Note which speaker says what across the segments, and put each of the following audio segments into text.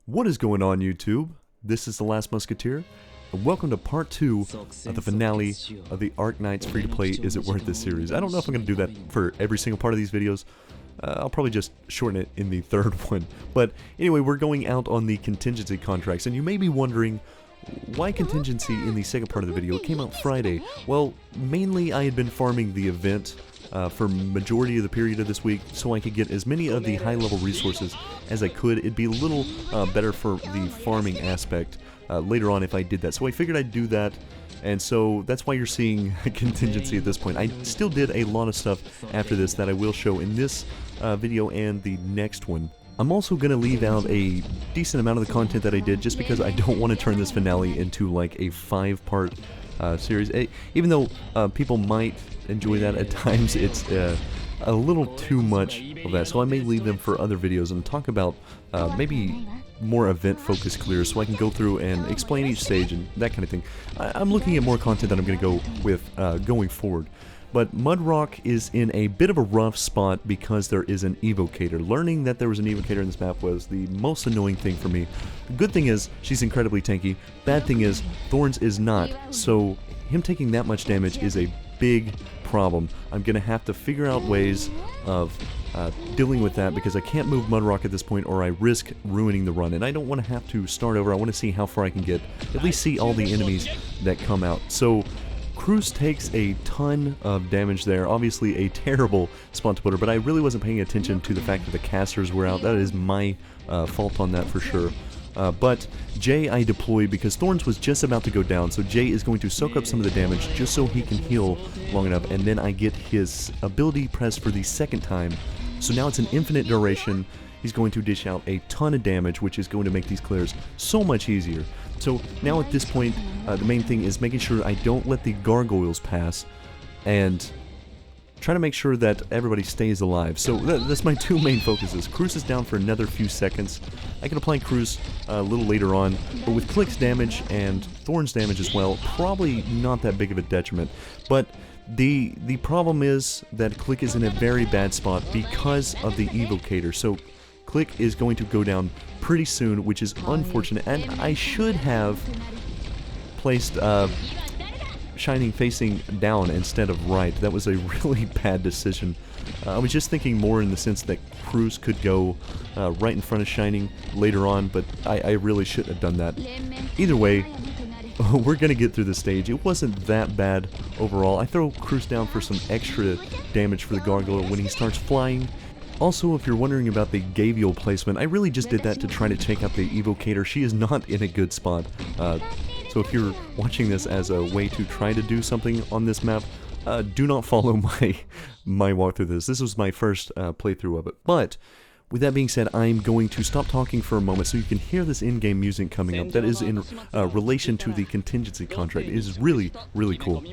Speaker 1: What is going on, YouTube? This is The Last Musketeer, and welcome to part 2 of the finale of the Arknights free-to-play Is It Worth This series. I don't know if I'm going to do that for every single part of these videos. I'll probably just shorten it in the third one. But anyway, we're going out on the Contingency contracts, and you may be wondering, why Contingency in the second part of the video? It came out Friday. Well, mainly I had been farming the event for majority of the period of this week, so I could get as many of the high-level resources as I could. It'd be a little better for the farming aspect later on if I did that. So I figured I'd do that, and so that's why you're seeing Contingency at this point. I still did a lot of stuff after this that I will show in this video and the next one. I'm also going to leave out a decent amount of the content that I did just because I don't want to turn this finale into like a 5-part series. Even though people might enjoy that at times, it's a little too much of that, so I may leave them for other videos and talk about maybe more event-focused clears so I can go through and explain each stage and that kind of thing. I'm looking at more content that I'm going to go with going forward. But Mudrock is in a bit of a rough spot because there is an evocator. Learning that there was an evocator in this map was the most annoying thing for me. The good thing is, she's incredibly tanky. Bad thing is, Thorns is not. So, him taking that much damage is a big problem. I'm going to have to figure out ways of dealing with that because I can't move Mudrock at this point or I risk ruining the run. And I don't want to have to start over. I want to see how far I can get. At least see all the enemies that come out. So, Cruz takes a ton of damage there, obviously a terrible spot to put her, but I really wasn't paying attention to the fact that the casters were out. That is my fault on that for sure. But Jay I deploy because Thorns was just about to go down, so Jay is going to soak up some of the damage just so he can heal long enough, and then I get his ability pressed for the second time. So now it's an infinite duration. He's going to dish out a ton of damage, which is going to make these clears so much easier. So now at this point, the main thing is making sure I don't let the gargoyles pass, and try to make sure that everybody stays alive. So that's my two main focuses. Cruz is down for another few seconds. I can apply Cruz a little later on, but with Click's damage and Thorn's damage as well, probably not that big of a detriment. But the problem is that Click is in a very bad spot because of the evocator. So Click is going to go down pretty soon, which is unfortunate, and I should have placed Shining facing down instead of right. That was a really bad decision. I was just thinking more in the sense that Cruz could go right in front of Shining later on, but I really shouldn't have done that. Either way, we're going to get through the stage. It wasn't that bad overall. I throw Cruz down for some extra damage for the gargoyle when he starts flying. Also, if you're wondering about the Gavial placement, I really just did that to try to take out the evocator. She is not in a good spot. So if you're watching this as a way to try to do something on this map, do not follow my walkthrough this. This was my first playthrough of it. But with that being said, I'm going to stop talking for a moment so you can hear this in-game music coming up. That is in relation to the Contingency contract. It is really, really cool.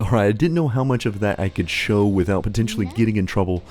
Speaker 1: Alright, I didn't know how much of that I could show without potentially getting in trouble,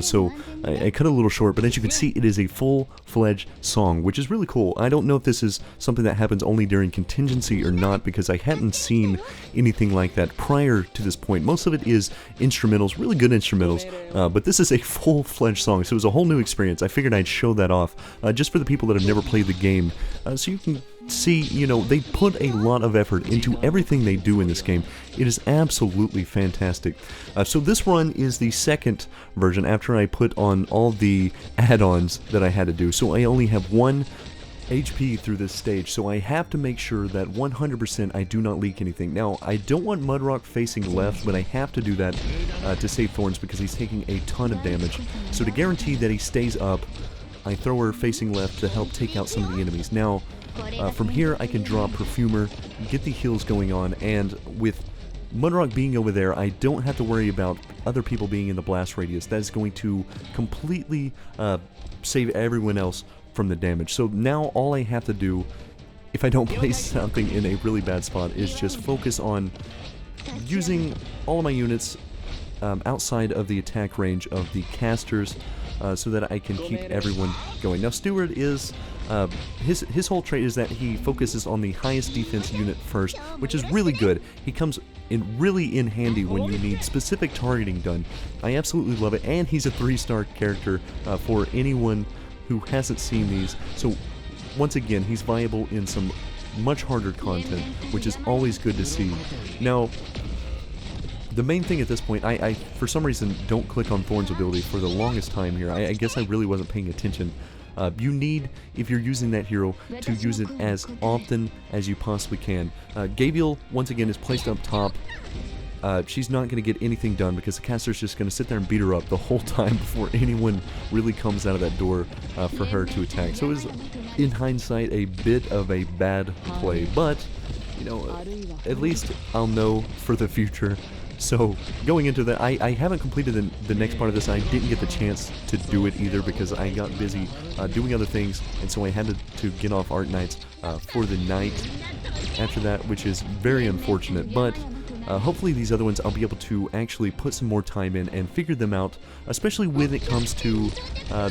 Speaker 1: so I cut it a little short, but as you can see, it is a full-fledged song, which is really cool. I don't know if this is something that happens only during Contingency or not, because I hadn't seen anything like that prior to this point. Most of it is instrumentals, really good instrumentals, but this is a full-fledged song, so it was a whole new experience. I figured I'd show that off, just for the people that have never played the game, so you can see, you know, they put a lot of effort into everything they do in this game. It is absolutely fantastic. So this run is the second version after I put on all the add-ons that I had to do. So I only have 1 HP through this stage, so I have to make sure that 100% I do not leak anything. Now, I don't want Mudrock facing left, but I have to do that to save Thorns because he's taking a ton of damage. So to guarantee that he stays up, I throw her facing left to help take out some of the enemies. Now, from here I can draw Perfumer, get the heals going on, and with Mudrock being over there, I don't have to worry about other people being in the blast radius. That is going to completely save everyone else from the damage. So now all I have to do, if I don't place something in a really bad spot, is just focus on using all of my units outside of the attack range of the casters, so that I can keep everyone going. Now Steward is, his whole trait is that he focuses on the highest defense unit first, which is really good. He comes really in handy when you need specific targeting done. I absolutely love it, and he's a 3-star character for anyone who hasn't seen these. So once again, he's viable in some much harder content, which is always good to see. Now, the main thing at this point, I for some reason don't click on Thorn's ability for the longest time here. I guess I really wasn't paying attention. You need, if you're using that hero, to use it as often as you possibly can. Gabriel, once again, is placed up top. She's not going to get anything done because the caster's just going to sit there and beat her up the whole time before anyone really comes out of that door for her to attack. So it was, in hindsight, a bit of a bad play, but, you know, at least I'll know for the future. So, going into that, I haven't completed the next part of this. I didn't get the chance to do it either because I got busy doing other things, and so I had to get off Arknights for the night after that, which is very unfortunate, but hopefully these other ones I'll be able to actually put some more time in and figure them out, especially when it comes to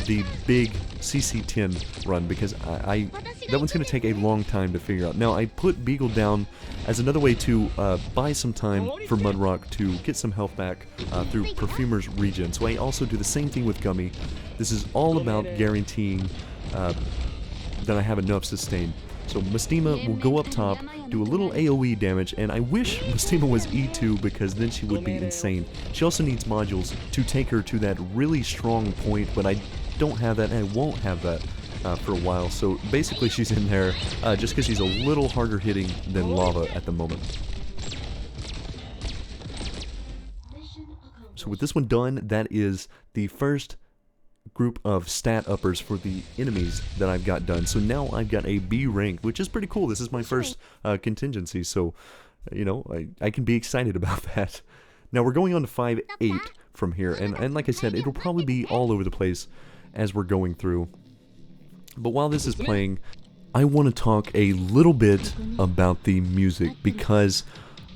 Speaker 1: the big CC10 run, because that one's going to take a long time to figure out. Now, I put Beagle down as another way to buy some time for Mudrock to get some health back through Perfumer's regen. So I also do the same thing with Gummy. This is all about guaranteeing that I have enough sustain. So Mestima will go up top, do a little AoE damage, and I wish Mestima was E2 because then she would be insane. She also needs modules to take her to that really strong point, but I don't have that, and I won't have that for a while. So basically she's in there just because she's a little harder hitting than Lava at the moment. So with this one done, that is the first group of stat uppers for the enemies that I've got done. So now I've got a B rank, which is pretty cool. This is my first contingency, so you know, I can be excited about that. Now we're going on to 5-8 from here, and like I said, it'll probably be all over the place as we're going through. But while this is playing, I want to talk a little bit about the music, because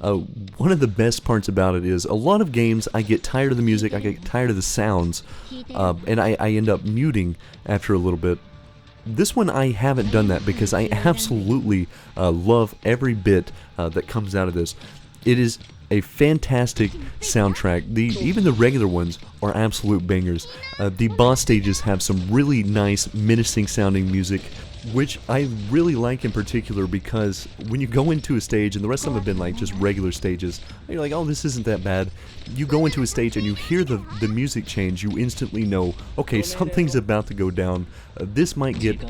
Speaker 1: one of the best parts about it is a lot of games I get tired of the music, I get tired of the sounds, and I end up muting after a little bit. This one I haven't done that because I absolutely love every bit that comes out of this. It is a fantastic soundtrack. Even the regular ones are absolute bangers. The boss stages have some really nice, menacing sounding music, which I really like in particular because when you go into a stage, and the rest of them have been like just regular stages, and you're like, oh, this isn't that bad. You go into a stage and you hear the music change, you instantly know, okay, something's about to go down. This might get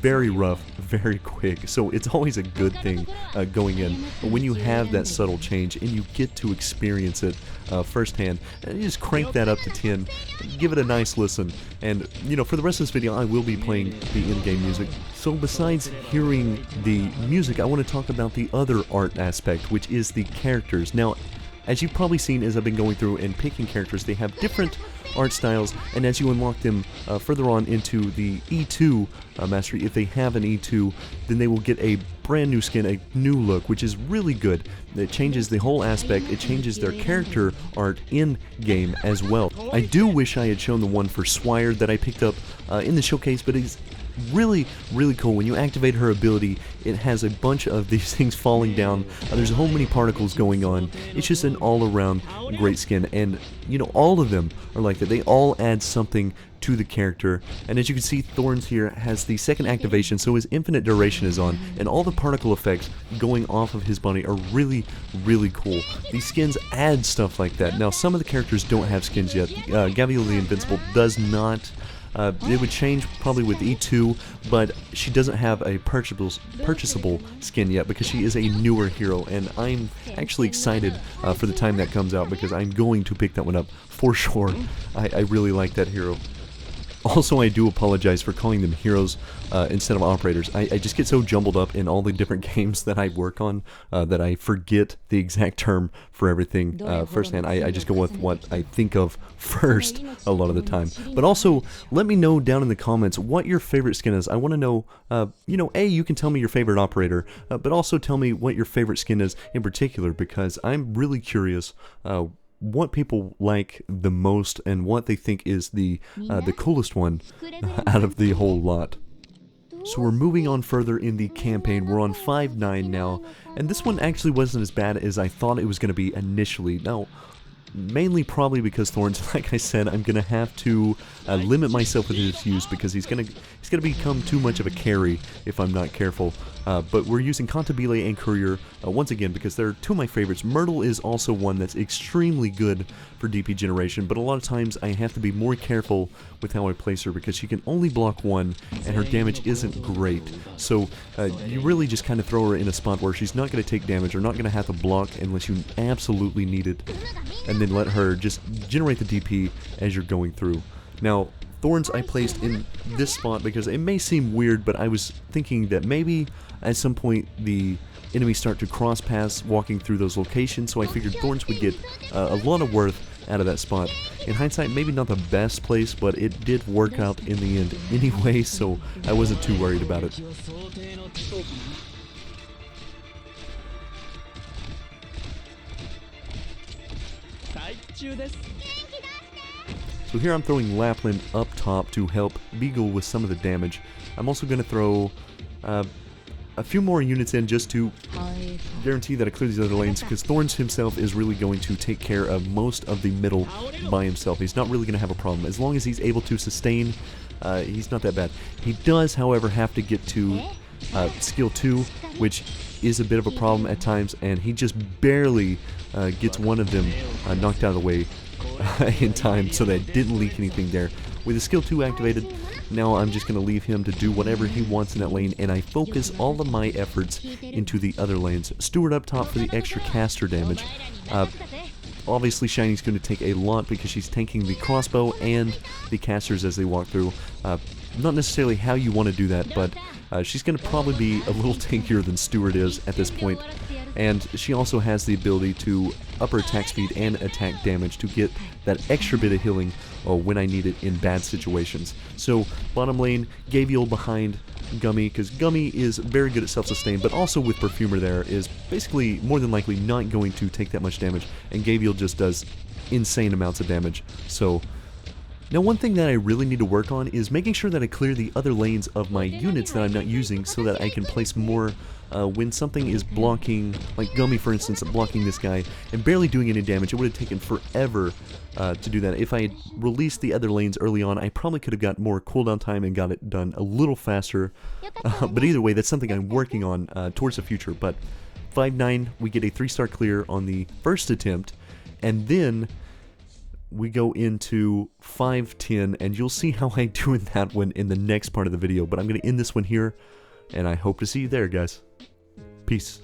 Speaker 1: very rough very quick, so it's always a good thing going in. But when you have that subtle change and you get to experience it firsthand, and you just crank that up to 10, give it a nice listen. And you know, for the rest of this video I will be playing the in-game music. So besides hearing the music, I want to talk about the other art aspect, which is the characters. Now, as you've probably seen as I've been going through and picking characters, they have different art styles, and as you unlock them further on into the E2 mastery, if they have an E2, then they will get a brand new skin, a new look, which is really good. It changes the whole aspect, it changes their character art in-game as well. I do wish I had shown the one for Swire that I picked up in the showcase, but it's really, really cool. When you activate her ability, it has a bunch of these things falling down. There's a whole many particles going on. It's just an all-around great skin, and you know, all of them are like that. They all add something to the character, and as you can see, Thorns here has the second activation, so his infinite duration is on, and all the particle effects going off of his body are really, really cool. These skins add stuff like that. Now, some of the characters don't have skins yet. Gabrielle the Invincible does not. It would change probably with E2, but she doesn't have a purchasable skin yet because she is a newer hero, and I'm actually excited for the time that comes out because I'm going to pick that one up for sure. I really like that hero. Also, I do apologize for calling them heroes instead of operators. I just get so jumbled up in all the different games that I work on that I forget the exact term for everything firsthand. I just go with what I think of first a lot of the time. But also, let me know down in the comments what your favorite skin is. I want to know, you know, you can tell me your favorite operator, but also tell me what your favorite skin is in particular, because I'm really curious what people like the most and what they think is the coolest one out of the whole lot. So we're moving on further in the campaign. We're on 5-9 now, and this one actually wasn't as bad as I thought it was going to be initially. Now, mainly probably because Thorns, like I said, I'm gonna have to limit myself with his use because he's gonna become too much of a carry if I'm not careful. But we're using Cantabile and Courier once again because they're two of my favorites. Myrtle is also one that's extremely good for DP generation, but a lot of times I have to be more careful with how I place her because she can only block one and her damage isn't great. So you really just kind of throw her in a spot where she's not going to take damage or not going to have to block unless you absolutely need it, and then let her just generate the DP as you're going through. Now, Thorns I placed in this spot because it may seem weird, but I was thinking that maybe at some point the enemies start to cross paths walking through those locations, so I figured Thorns would get a lot of worth out of that spot. In hindsight, maybe not the best place, but it did work out in the end anyway, so I wasn't too worried about it. So here I'm throwing Lapland up top to help Beagle with some of the damage. I'm also going to throw a few more units in just to guarantee that I clear these other lanes, because Thorns himself is really going to take care of most of the middle by himself. He's not really going to have a problem. As long as he's able to sustain, he's not that bad. He does, however, have to get to skill 2, which is a bit of a problem at times, and he just barely gets one of them knocked out of the way in time, so that I didn't leak anything there. With the skill 2 activated, now I'm just going to leave him to do whatever he wants in that lane, and I focus all of my efforts into the other lanes. Stewart up top for the extra caster damage. Obviously Shiny's going to take a lot because she's tanking the crossbow and the casters as they walk through. Not necessarily how you want to do that, but she's going to probably be a little tankier than Stewart is at this point. And she also has the ability to up her attack speed and attack damage to get that extra bit of healing when I need it in bad situations. So bottom lane, Gavial behind Gummy, because Gummy is very good at self-sustain, but also with Perfumer there is basically more than likely not going to take that much damage, and Gavial just does insane amounts of damage. So now one thing that I really need to work on is making sure that I clear the other lanes of my units that I'm not using so that I can place more when something is blocking, like Gummy for instance, blocking this guy and barely doing any damage. It would have taken forever to do that. If I had released the other lanes early on, I probably could have got more cooldown time and got it done a little faster. But either way, that's something I'm working on towards the future. But 5-9, we get a 3-star clear on the first attempt, and then we go into 5-10, and you'll see how I do in that one in the next part of the video. But I'm going to end this one here, and I hope to see you there, guys. Peace.